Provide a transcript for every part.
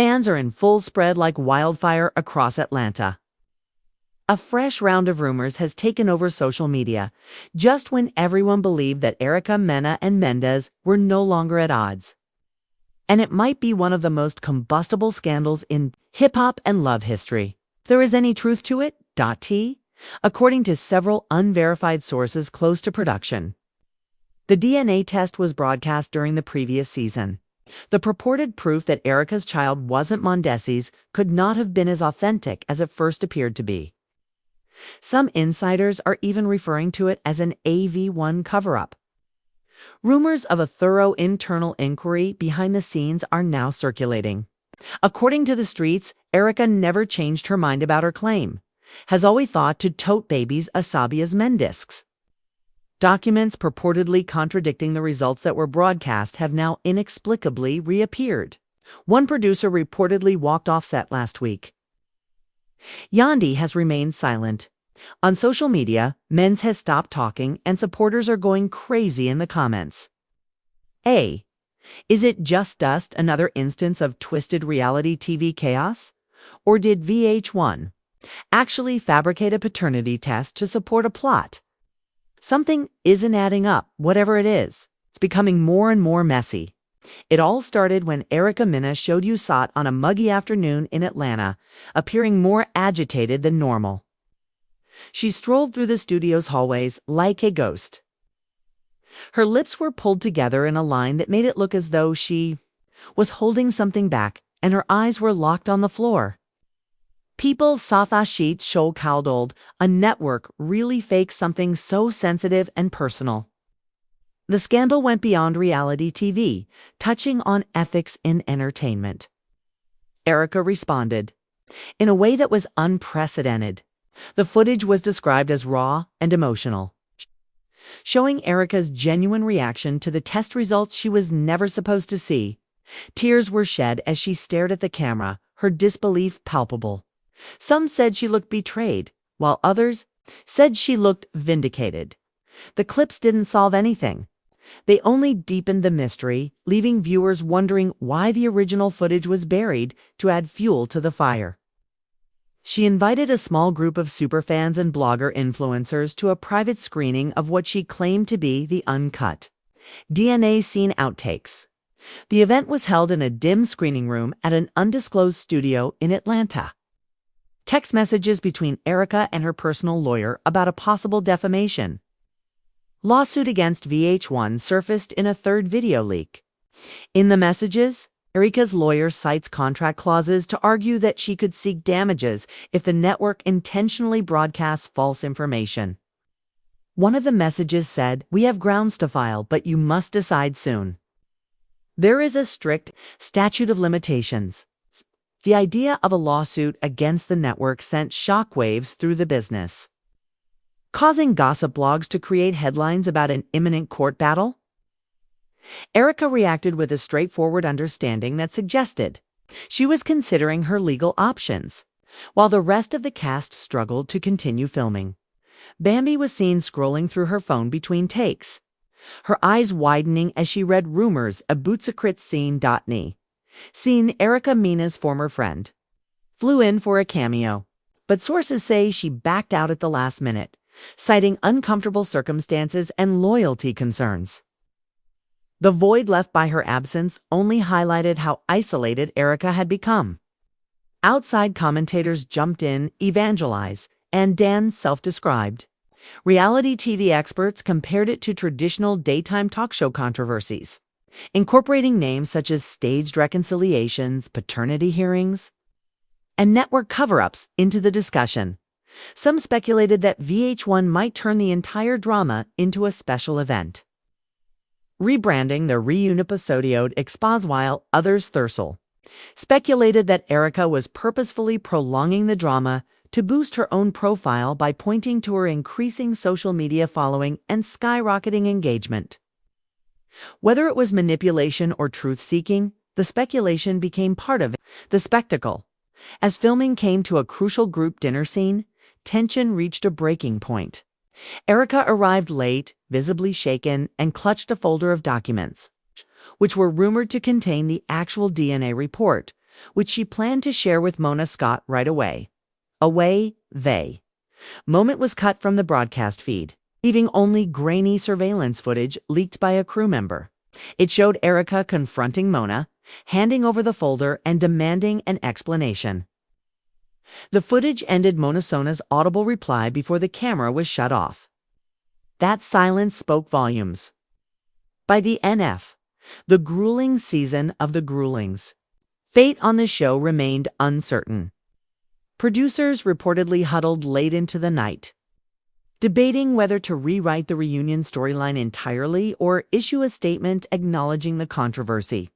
Fans are in full spread like wildfire across Atlanta. A fresh round of rumors has taken over social media, just when everyone believed that Erica Mena and Mendeecees were no longer at odds. And it might be one of the most combustible scandals in hip-hop and love history. If there is any truth to it, T, according to several unverified sources close to production. The DNA test was broadcast during the previous season. The purported proof that Erica's child wasn't Mendeecees could not have been as authentic as it first appeared to be. Some insiders are even referring to it as an AV1 cover-up. Rumors of a thorough internal inquiry behind the scenes are now circulating. According to the streets, Erica never changed her mind about her claim, has always thought to tote babies Asabi as Mendeecees. Documents purportedly contradicting the results that were broadcast have now inexplicably reappeared. One producer reportedly walked off set last week. Yandi has remained silent. On social media, Menz has stopped talking and supporters are going crazy in the comments. A. Is it just dust, another instance of twisted reality TV chaos? Or did VH1 actually fabricate a paternity test to support a plot? Something isn't adding up, whatever it is. It's becoming more and more messy. It all started when Erica Mena showed USAT on a muggy afternoon in Atlanta, appearing more agitated than normal. She strolled through the studio's hallways like a ghost. Her lips were pulled together in a line that made it look as though she was holding something back, and her eyes were locked on the floor. People Sathashit Shokaldoled, a network really faked something so sensitive and personal. The scandal went beyond reality TV, touching on ethics in entertainment. Erica responded in a way that was unprecedented. The footage was described as raw and emotional, showing Erica's genuine reaction to the test results she was never supposed to see. Tears were shed as she stared at the camera, her disbelief palpable. Some said she looked betrayed, while others said she looked vindicated. The clips didn't solve anything. They only deepened the mystery, leaving viewers wondering why the original footage was buried to add fuel to the fire. She invited a small group of superfans and blogger influencers to a private screening of what she claimed to be the uncut DNA scene outtakes. The event was held in a dim screening room at an undisclosed studio in Atlanta. Text messages between Erica and her personal lawyer about a possible defamation lawsuit against VH1 surfaced in a third video leak. In the messages, Erica's lawyer cites contract clauses to argue that she could seek damages if the network intentionally broadcasts false information. One of the messages said, "We have grounds to file, but you must decide soon." There is a strict statute of limitations. The idea of a lawsuit against the network sent shockwaves through the business, causing gossip blogs to create headlines about an imminent court battle. Erica reacted with a straightforward understanding that suggested she was considering her legal options, while the rest of the cast struggled to continue filming. Bambi was seen scrolling through her phone between takes, her eyes widening as she read rumors of Bootsakrit seen Erica Mena's former friend, flew in for a cameo, but sources say she backed out at the last minute, citing uncomfortable circumstances and loyalty concerns. The void left by her absence only highlighted how isolated Erica had become. Outside commentators jumped in, evangelized, and Dan self-described. Reality TV experts compared it to traditional daytime talk show controversies, incorporating names such as staged reconciliations, paternity hearings, and network cover-ups into the discussion. Some speculated that VH1 might turn the entire drama into a special event, rebranding the reunipisodiode Expos, while others speculated that Erica was purposefully prolonging the drama to boost her own profile by pointing to her increasing social media following and skyrocketing engagement. Whether it was manipulation or truth-seeking, the speculation became part of the spectacle. As filming came to a crucial group dinner scene, tension reached a breaking point. Erica arrived late, visibly shaken, and clutched a folder of documents, which were rumored to contain the actual DNA report, which she planned to share with Mona Scott right away. Away they. Moment was cut from the broadcast feed, leaving only grainy surveillance footage leaked by a crew member. It showed Erica confronting Mona, handing over the folder and demanding an explanation. The footage ended Mona Sona's audible reply before the camera was shut off. That silence spoke volumes. By the NF, the grueling season of the gruelings, fate on the show remained uncertain. Producers reportedly huddled late into the night, debating whether to rewrite the reunion storyline entirely or issue a statement acknowledging the controversy.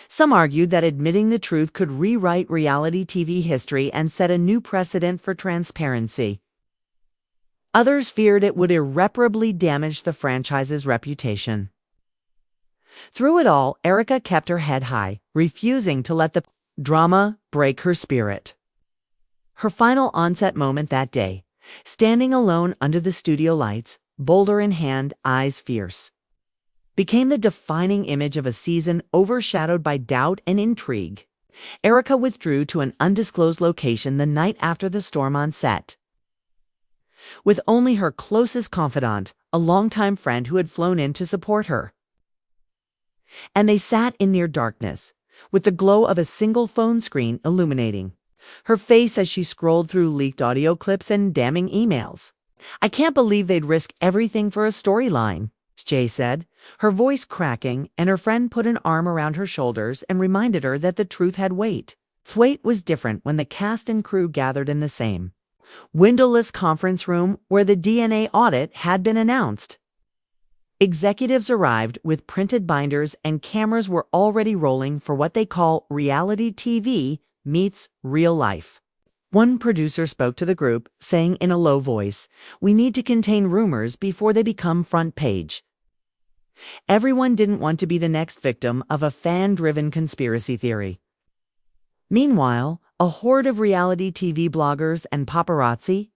Some argued that admitting the truth could rewrite reality TV history and set a new precedent for transparency. Others feared it would irreparably damage the franchise's reputation. Through it all, Erica kept her head high, refusing to let the drama break her spirit. Her final on-set moment that day, standing alone under the studio lights, boulder in hand, eyes fierce, became the defining image of a season overshadowed by doubt and intrigue. Erica withdrew to an undisclosed location the night after the storm on set, with only her closest confidant, a longtime friend who had flown in to support her. And they sat in near darkness, with the glow of a single phone screen illuminating her face as she scrolled through leaked audio clips and damning emails. "I can't believe they'd risk everything for a storyline," Jay said, her voice cracking, and her friend put an arm around her shoulders and reminded her that the truth had weight. Weight was different when the cast and crew gathered in the same windowless conference room where the DNA audit had been announced. Executives arrived with printed binders and cameras were already rolling for what they call reality TV meets real life. One producer spoke to the group, saying in a low voice, "We need to contain rumors before they become front page." Everyone didn't want to be the next victim of a fan-driven conspiracy theory. Meanwhile, a horde of reality TV bloggers and paparazzi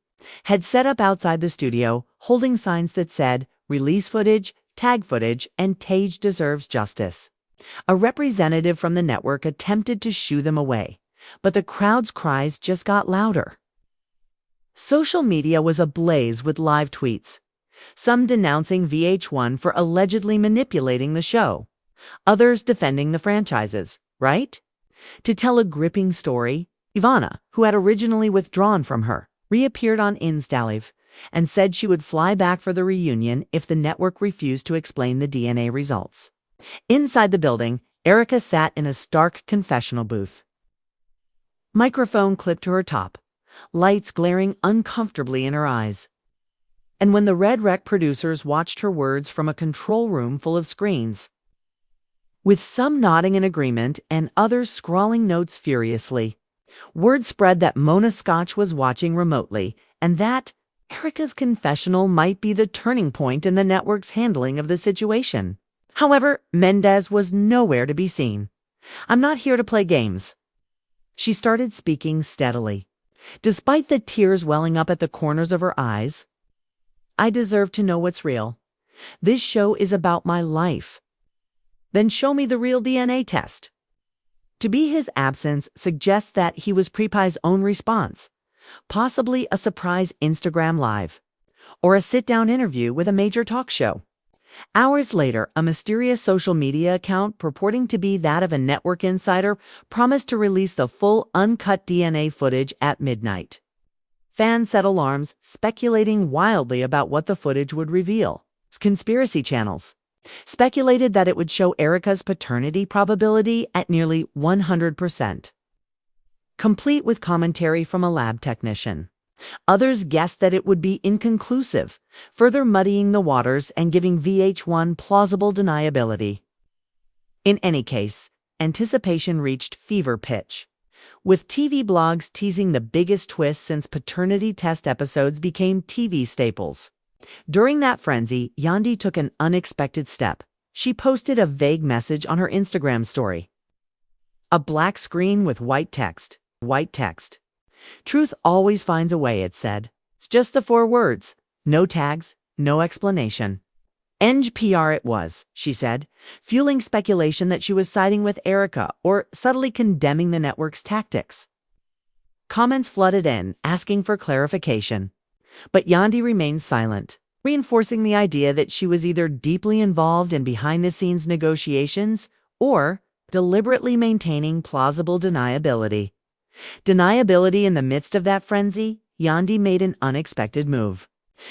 had set up outside the studio, holding signs that said, "Release footage, tag footage, and Tage deserves justice." A representative from the network attempted to shoo them away, but the crowd's cries just got louder. Social media was ablaze with live tweets, some denouncing VH1 for allegedly manipulating the show, others defending the franchises, right? To tell a gripping story, Ivana, who had originally withdrawn from her, reappeared on Instalive and said she would fly back for the reunion if the network refused to explain the DNA results. Inside the building, Erica sat in a stark confessional booth, microphone clipped to her top, lights glaring uncomfortably in her eyes. And when the Red Rec producers watched her words from a control room full of screens, with some nodding in agreement and others scrawling notes furiously, word spread that Mona Scott was watching remotely and that Erica's confessional might be the turning point in the network's handling of the situation. However, Mendeecees was nowhere to be seen. "I'm not here to play games." She started speaking steadily, despite the tears welling up at the corners of her eyes. "I deserve to know what's real. This show is about my life." "Then show me the real DNA test." To be his absence suggests that he was Prepai's own response, possibly a surprise Instagram Live, or a sit-down interview with a major talk show. Hours later, a mysterious social media account purporting to be that of a network insider promised to release the full uncut DNA footage at midnight. Fans set alarms, speculating wildly about what the footage would reveal. Conspiracy channels speculated that it would show Erica's paternity probability at nearly 100%, complete with commentary from a lab technician. Others guessed that it would be inconclusive, further muddying the waters and giving VH1 plausible deniability. In any case, anticipation reached fever pitch, with TV blogs teasing the biggest twist since paternity test episodes became TV staples. During that frenzy, Yandi took an unexpected step. She posted a vague message on her Instagram story. A black screen with white text. White text. "Truth always finds a way," it said. "It's just the 4 words. No tags, no explanation." NPR it was, she said, fueling speculation that she was siding with Erica or subtly condemning the network's tactics. Comments flooded in, asking for clarification. But Yandi remained silent, reinforcing the idea that she was either deeply involved in behind-the-scenes negotiations or deliberately maintaining plausible deniability. Deniability in the midst of that frenzy, Yandi made an unexpected move.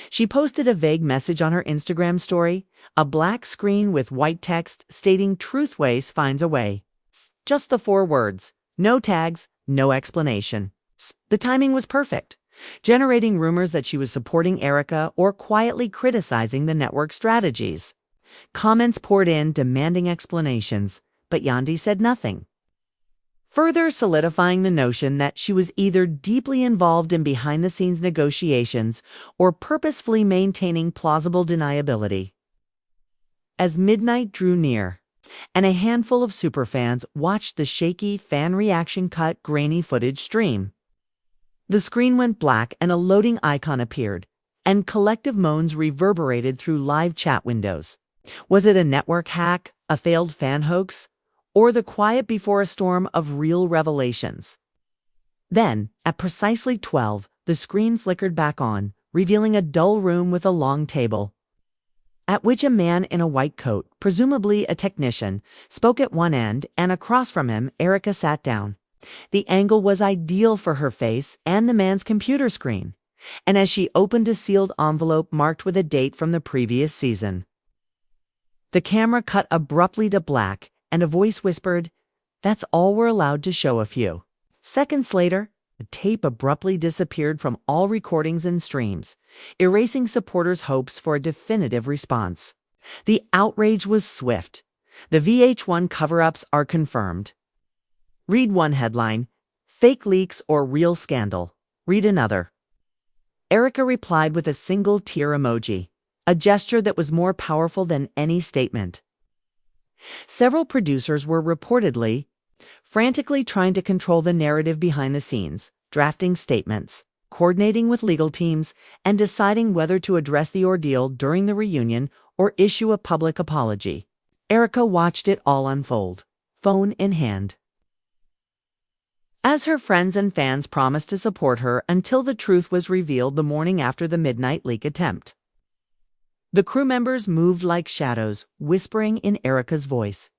She posted a vague message on her Instagram story, a black screen with white text stating Truthways finds a way. Just the 4 words, no tags, no explanation. The timing was perfect, generating rumors that she was supporting Erica or quietly criticizing the network's strategies. Comments poured in demanding explanations, but Yandi said nothing, further solidifying the notion that she was either deeply involved in behind-the-scenes negotiations or purposefully maintaining plausible deniability. As midnight drew near, and a handful of superfans watched the shaky, fan reaction-cut, grainy footage stream, the screen went black and a loading icon appeared, and collective moans reverberated through live chat windows. Was it a network hack, a failed fan hoax, or the quiet before a storm of real revelations? Then, at precisely 12, the screen flickered back on, revealing a dull room with a long table, at which a man in a white coat, presumably a technician, spoke at one end, and across from him, Erica sat down. The angle was ideal for her face and the man's computer screen, and as she opened a sealed envelope marked with a date from the previous season, the camera cut abruptly to black, and a voice whispered, "That's all we're allowed to show of you." Seconds later, the tape abruptly disappeared from all recordings and streams, erasing supporters' hopes for a definitive response. The outrage was swift. The VH1 cover-ups are confirmed. Read one headline, "Fake leaks or real scandal." Read another. Erica replied with a single tear emoji, a gesture that was more powerful than any statement. Several producers were reportedly frantically trying to control the narrative behind the scenes, drafting statements, coordinating with legal teams, and deciding whether to address the ordeal during the reunion or issue a public apology. Erica watched it all unfold, phone in hand, as her friends and fans promised to support her until the truth was revealed the morning after the midnight leak attempt. The crew members moved like shadows, whispering in Erica's voice.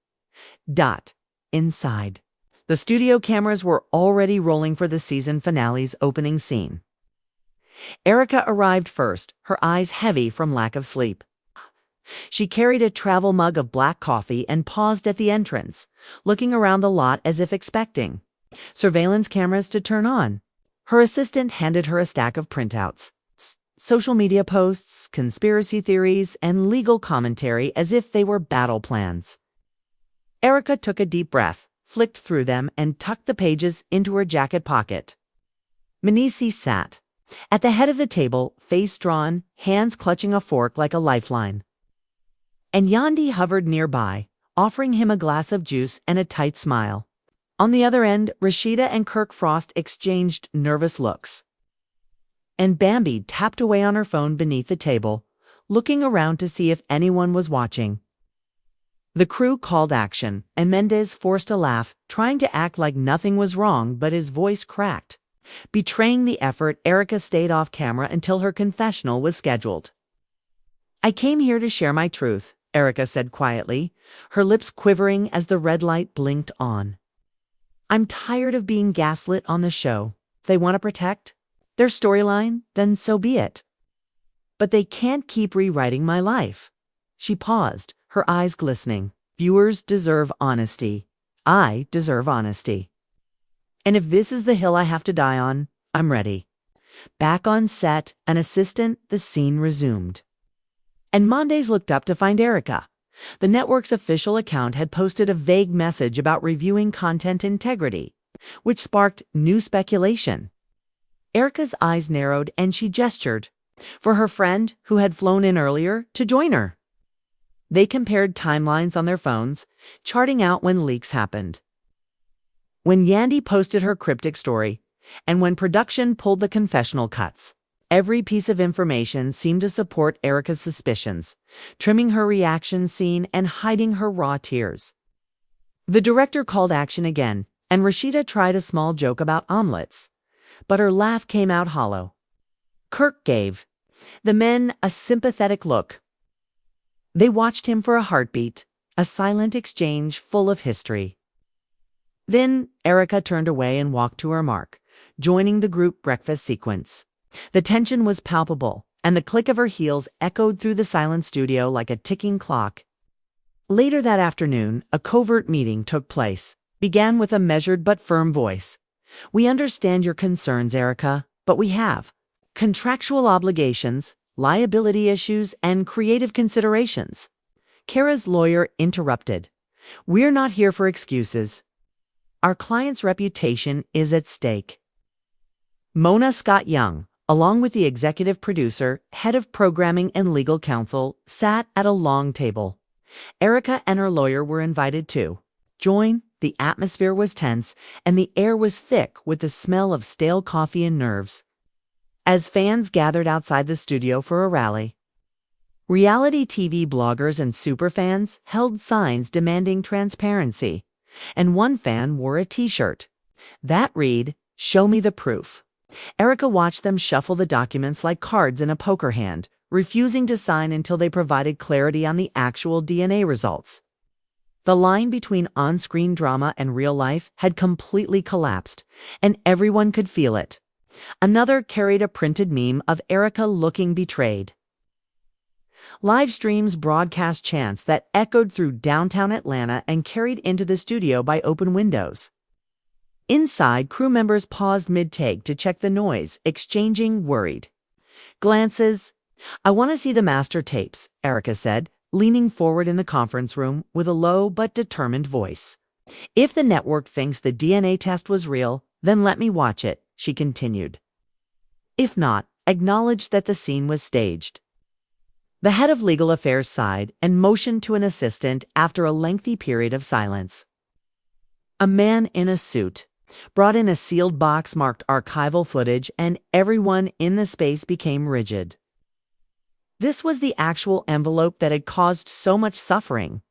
Inside, the studio cameras were already rolling for the season finale's opening scene. Erica arrived first, her eyes heavy from lack of sleep. She carried a travel mug of black coffee and paused at the entrance, looking around the lot as if expecting surveillance cameras to turn on. Her assistant handed her a stack of printouts, social media posts, conspiracy theories, and legal commentary as if they were battle plans. Erica took a deep breath, flicked through them, and tucked the pages into her jacket pocket. Mendeecees sat at the head of the table, face drawn, hands clutching a fork like a lifeline. And Yandi hovered nearby, offering him a glass of juice and a tight smile. On the other end, Rashida and Kirk Frost exchanged nervous looks. And Bambi tapped away on her phone beneath the table, looking around to see if anyone was watching. The crew called action, and Mendeecees forced a laugh, trying to act like nothing was wrong, but his voice cracked. Betraying the effort, Erica stayed off camera until her confessional was scheduled. "I came here to share my truth," Erica said quietly, her lips quivering as the red light blinked on. "I'm tired of being gaslit on the show. They want to protect their storyline, then so be it. But they can't keep rewriting my life." She paused, her eyes glistening. "Viewers deserve honesty. I deserve honesty. And if this is the hill I have to die on, I'm ready." Back on set, an assistant, the scene resumed. And Mendeecees looked up to find Erica. The network's official account had posted a vague message about reviewing content integrity, which sparked new speculation. Erica's eyes narrowed and she gestured for her friend, who had flown in earlier, to join her. They compared timelines on their phones, charting out when leaks happened, when Yandi posted her cryptic story, and when production pulled the confessional cuts. Every piece of information seemed to support Erica's suspicions, trimming her reaction scene and hiding her raw tears. The director called action again, and Rashida tried a small joke about omelets, but her laugh came out hollow. Kirk gave the men a sympathetic look. They watched him for a heartbeat, a silent exchange full of history. Then Erica turned away and walked to her mark, joining the group breakfast sequence. The tension was palpable, and the click of her heels echoed through the silent studio like a ticking clock. Later that afternoon, a covert meeting took place, began with a measured but firm voice. "We understand your concerns, Erica, but we have contractual obligations, liability issues, and creative considerations." Kara's lawyer interrupted. "We're not here for excuses. Our client's reputation is at stake." Mona Scott Young, along with the executive producer, head of programming and legal counsel, sat at a long table. Erica and her lawyer were invited to join. The atmosphere was tense, and the air was thick with the smell of stale coffee and nerves. As fans gathered outside the studio for a rally, reality TV bloggers and superfans held signs demanding transparency, and one fan wore a T-shirt that read, "Show me the proof." Erica watched them shuffle the documents like cards in a poker hand, refusing to sign until they provided clarity on the actual DNA results. The line between on-screen drama and real life had completely collapsed, and everyone could feel it. Another carried a printed meme of Erica looking betrayed. Live streams broadcast chants that echoed through downtown Atlanta and carried into the studio by open windows. Inside, crew members paused mid-take to check the noise, exchanging worried glances. "I want to see the master tapes," Erica said, leaning forward in the conference room with a low but determined voice. "If the network thinks the DNA test was real, then let me watch it," she continued. "If not, acknowledge that the scene was staged." The head of legal affairs sighed and motioned to an assistant after a lengthy period of silence. A man in a suit brought in a sealed box marked archival footage, and everyone in the space became rigid. This was the actual envelope that had caused so much suffering.